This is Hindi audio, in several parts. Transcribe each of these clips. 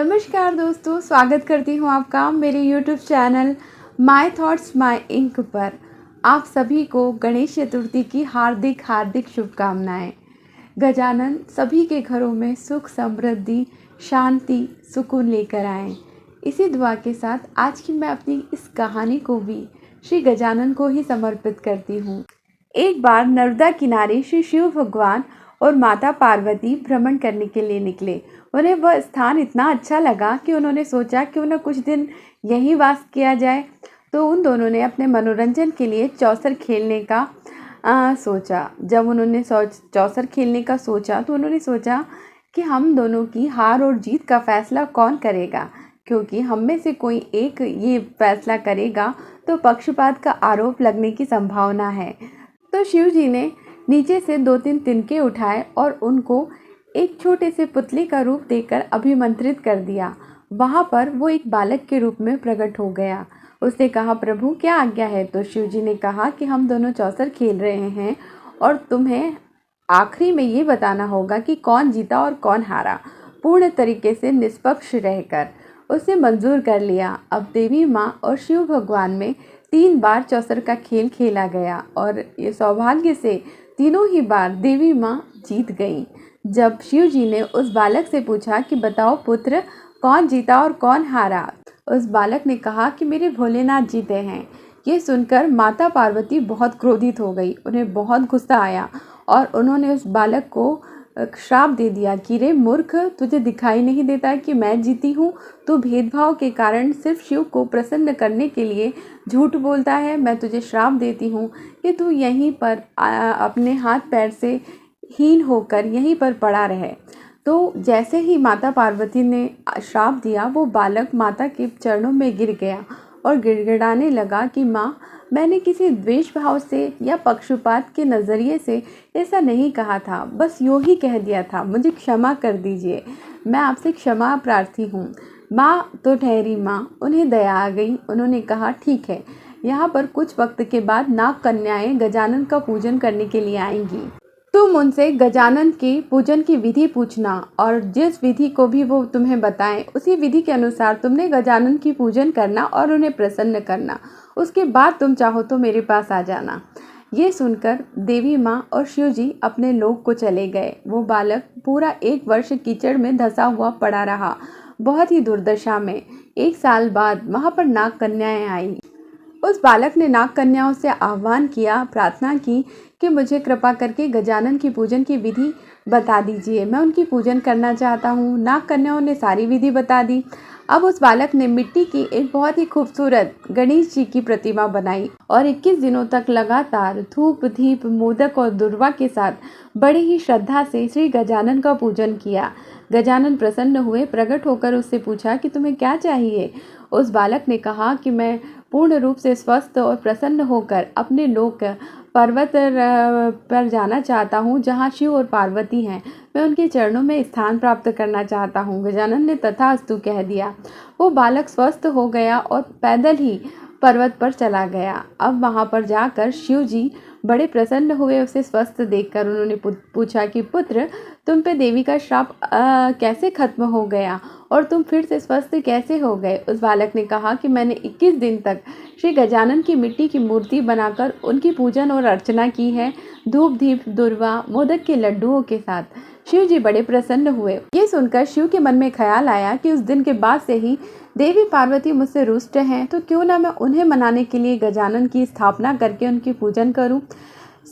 नमस्कार दोस्तों, स्वागत करती हूँ आपका मेरे YouTube channel my thoughts my ink पर। आप सभी को गणेश चतुर्थी की हार्दिक हार्दिक शुभकामनाएं। गजानन सभी के घरों में सुख समृद्धि शांति सुकून लेकर आएँ। इसी दुआ के साथ आज की मैं अपनी इस कहानी को भी श्री गजानन को ही समर्पित करती हूँ। एक बार नर्मदा किनारे श्री शिव भगवान और माता पार्वती भ्रमण करने के लिए निकले। उन्हें वह स्थान इतना अच्छा लगा कि उन्होंने सोचा क्यों न कुछ दिन यहीं वास किया जाए। तो उन दोनों ने अपने मनोरंजन के लिए चौसर खेलने का सोचा। जब उन्होंने चौसर खेलने का सोचा तो उन्होंने सोचा कि हम दोनों की हार और जीत का फैसला कौन करेगा, क्योंकि हम में से कोई एक ये फैसला करेगा तो पक्षपात का आरोप लगने की संभावना है। तो शिव जी ने नीचे से 2-3 तिनके उठाए और उनको एक छोटे से पुतले का रूप देकर अभिमंत्रित कर दिया। वहाँ पर वो एक बालक के रूप में प्रकट हो गया। उसने कहा, प्रभु क्या आज्ञा है? तो शिव जी ने कहा कि हम दोनों चौसर खेल रहे हैं और तुम्हें आखिरी में ये बताना होगा कि कौन जीता और कौन हारा, पूर्ण तरीके से निष्पक्ष रहकर। उसने मंजूर कर लिया। अब देवी माँ और शिव भगवान में 3 बार चौसर का खेल खेला गया और ये सौभाग्य से तीनों ही बार देवी माँ जीत गई। जब शिव जी ने उस बालक से पूछा कि बताओ पुत्र, कौन जीता और कौन हारा, उस बालक ने कहा कि मेरे भोलेनाथ जीते हैं। ये सुनकर माता पार्वती बहुत क्रोधित हो गई। उन्हें बहुत गुस्सा आया और उन्होंने उस बालक को श्राप दे दिया कि रे मूर्ख, तुझे दिखाई नहीं देता कि मैं जीती हूँ? तू भेदभाव के कारण सिर्फ शिव को प्रसन्न करने के लिए झूठ बोलता है। मैं तुझे श्राप देती हूँ कि तू यहीं पर अपने हाथ पैर से हीन होकर यहीं पर पड़ा रहे। तो जैसे ही माता पार्वती ने श्राप दिया, वो बालक माता के चरणों में गिर गया और गिड़गिड़ाने लगा कि माँ, मैंने किसी द्वेष भाव से या पक्षपात के नज़रिए से ऐसा नहीं कहा था, बस यूँ ही कह दिया था, मुझे क्षमा कर दीजिए, मैं आपसे क्षमा प्रार्थी हूँ। माँ तो ठहरी माँ, उन्हें दया आ गई। उन्होंने कहा, ठीक है, यहाँ पर कुछ वक्त के बाद नाग कन्याएं गजानन का पूजन करने के लिए आएंगी। तुम उनसे गजानन की पूजन की विधि पूछना और जिस विधि को भी वो तुम्हें बताएं उसी विधि के अनुसार तुमने गजानन की पूजन करना और उन्हें प्रसन्न करना। उसके बाद तुम चाहो तो मेरे पास आ जाना। ये सुनकर देवी माँ और शिव जी अपने लोक को चले गए। वो बालक पूरा 1 वर्ष कीचड़ में धंसा हुआ पड़ा रहा, बहुत ही दुर्दशा में। 1 साल बाद वहाँ पर नाग कन्याएं आई। उस बालक ने नाग कन्याओं से आह्वान किया, प्रार्थना की कि मुझे कृपा करके गजानन की पूजन की विधि बता दीजिए, मैं उनकी पूजन करना चाहता हूँ। नाग कन्याओं ने सारी विधि बता दी। अब उस बालक ने मिट्टी की एक बहुत ही खूबसूरत गणेश जी की प्रतिमा बनाई और 21 दिनों तक लगातार धूप दीप मोदक और दुर्वा के साथ बड़े ही श्रद्धा से श्री गजानन का पूजन किया। गजानन प्रसन्न हुए। प्रकट होकर उससे पूछा कि तुम्हें क्या चाहिए? उस बालक ने कहा कि मैं पूर्ण रूप से स्वस्थ और प्रसन्न होकर अपने लोक पर्वत पर जाना चाहता हूँ जहाँ शिव और पार्वती हैं। मैं उनके चरणों में स्थान प्राप्त करना चाहता हूँ। गजानन ने तथास्तु कह दिया। वो बालक स्वस्थ हो गया और पैदल ही पर्वत पर चला गया। अब वहाँ पर जाकर शिव जी बड़े प्रसन्न हुए उसे स्वस्थ देखकर। उन्होंने पूछा कि पुत्र, तुम पे देवी का श्राप कैसे खत्म हो गया और तुम फिर से स्वस्थ कैसे हो गए? उस बालक ने कहा कि मैंने 21 दिन तक श्री गजानन की मिट्टी की मूर्ति बनाकर उनकी पूजन और अर्चना की है, धूप दीप दुर्वा मोदक के लड्डुओं के साथ। शिव जी बड़े प्रसन्न हुए। ये सुनकर शिव के मन में ख्याल आया कि उस दिन के बाद से ही देवी पार्वती मुझसे रुष्ट हैं, तो क्यों ना मैं उन्हें मनाने के लिए गजानन की स्थापना करके उनकी पूजन करूं।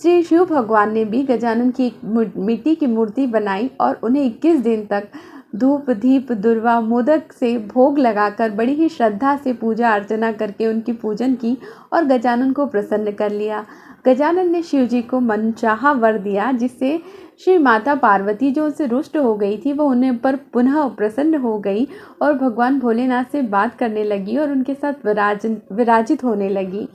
श्री शिव भगवान ने भी गजानन की एक मिट्टी की मूर्ति बनाई और उन्हें 21 दिन तक धूप दीप दुर्वा मोदक से भोग लगाकर बड़ी ही श्रद्धा से पूजा अर्चना करके उनकी पूजन की और गजानन को प्रसन्न कर लिया। गजानन ने शिव जी को मनचाहा वर दिया, जिससे श्री माता पार्वती जो उनसे रुष्ट हो गई थी वो उन्हें पर पुनः प्रसन्न हो गई और भगवान भोलेनाथ से बात करने लगी और उनके साथ विराजित होने लगी।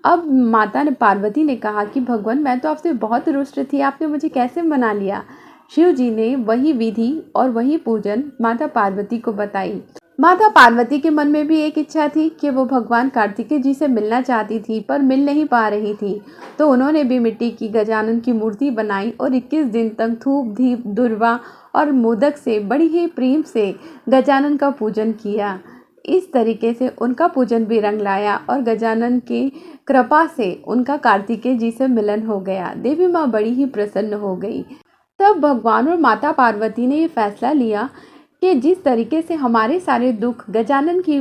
अब माता ने पार्वती ने कहा कि भगवान, मैं तो आपसे बहुत रुष्ट थी, आपने मुझे कैसे मना लिया? शिव जी ने वही विधि और वही पूजन माता पार्वती को बताई। माता पार्वती के मन में भी एक इच्छा थी कि वो भगवान कार्तिकेय जी से मिलना चाहती थी, पर मिल नहीं पा रही थी। तो उन्होंने भी मिट्टी की गजानन की मूर्ति बनाई और 21 दिन तक धूप दीप दुर्वा और मोदक से बड़ी ही प्रेम से गजानन का पूजन किया। इस तरीके से उनका पूजन भी रंग लाया और गजानन की कृपा से उनका कार्तिकेय जी से मिलन हो गया। देवी माँ बड़ी ही प्रसन्न हो गई। तब भगवान और माता पार्वती ने ये फैसला लिया कि जिस तरीके से हमारे सारे दुख गजानन की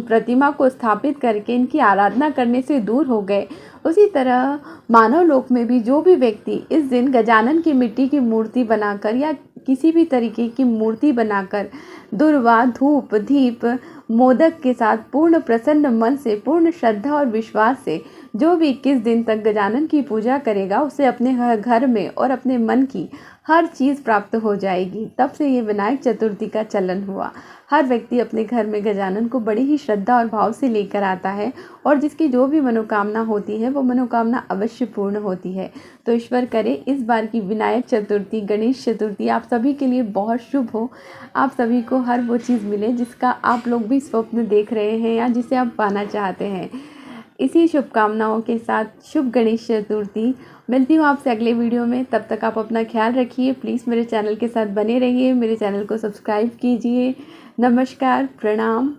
प्रतिमा को स्थापित करके इनकी आराधना करने से दूर हो गए, उसी तरह मानव लोक में भी जो भी व्यक्ति इस दिन गजानन की मिट्टी की मूर्ति बनाकर या किसी भी तरीके की मूर्ति बनाकर दुर्वा धूप दीप मोदक के साथ पूर्ण प्रसन्न मन से, पूर्ण श्रद्धा और विश्वास से जो भी 21 दिन तक गजानन की पूजा करेगा, उसे अपने घर में और अपने मन की हर चीज़ प्राप्त हो जाएगी। तब से ये विनायक चतुर्थी का चलन हुआ। हर व्यक्ति अपने घर में गजानन को बड़ी ही श्रद्धा और भाव से लेकर आता है और जिसकी जो भी मनोकामना होती है वो मनोकामना अवश्य पूर्ण होती है। तो ईश्वर करे इस बार की विनायक चतुर्थी, गणेश चतुर्थी आप सभी के लिए बहुत शुभ हो। आप सभी को हर वो चीज़ मिले जिसका आप लोग भी स्वप्न देख रहे हैं या जिसे आप पाना चाहते हैं। इसी शुभकामनाओं के साथ शुभ गणेश चतुर्थी। मिलती हूँ आपसे अगले वीडियो में। तब तक आप अपना ख्याल रखिए। प्लीज़ मेरे चैनल के साथ बने रहिए, मेरे चैनल को सब्सक्राइब कीजिए। नमस्कार, प्रणाम।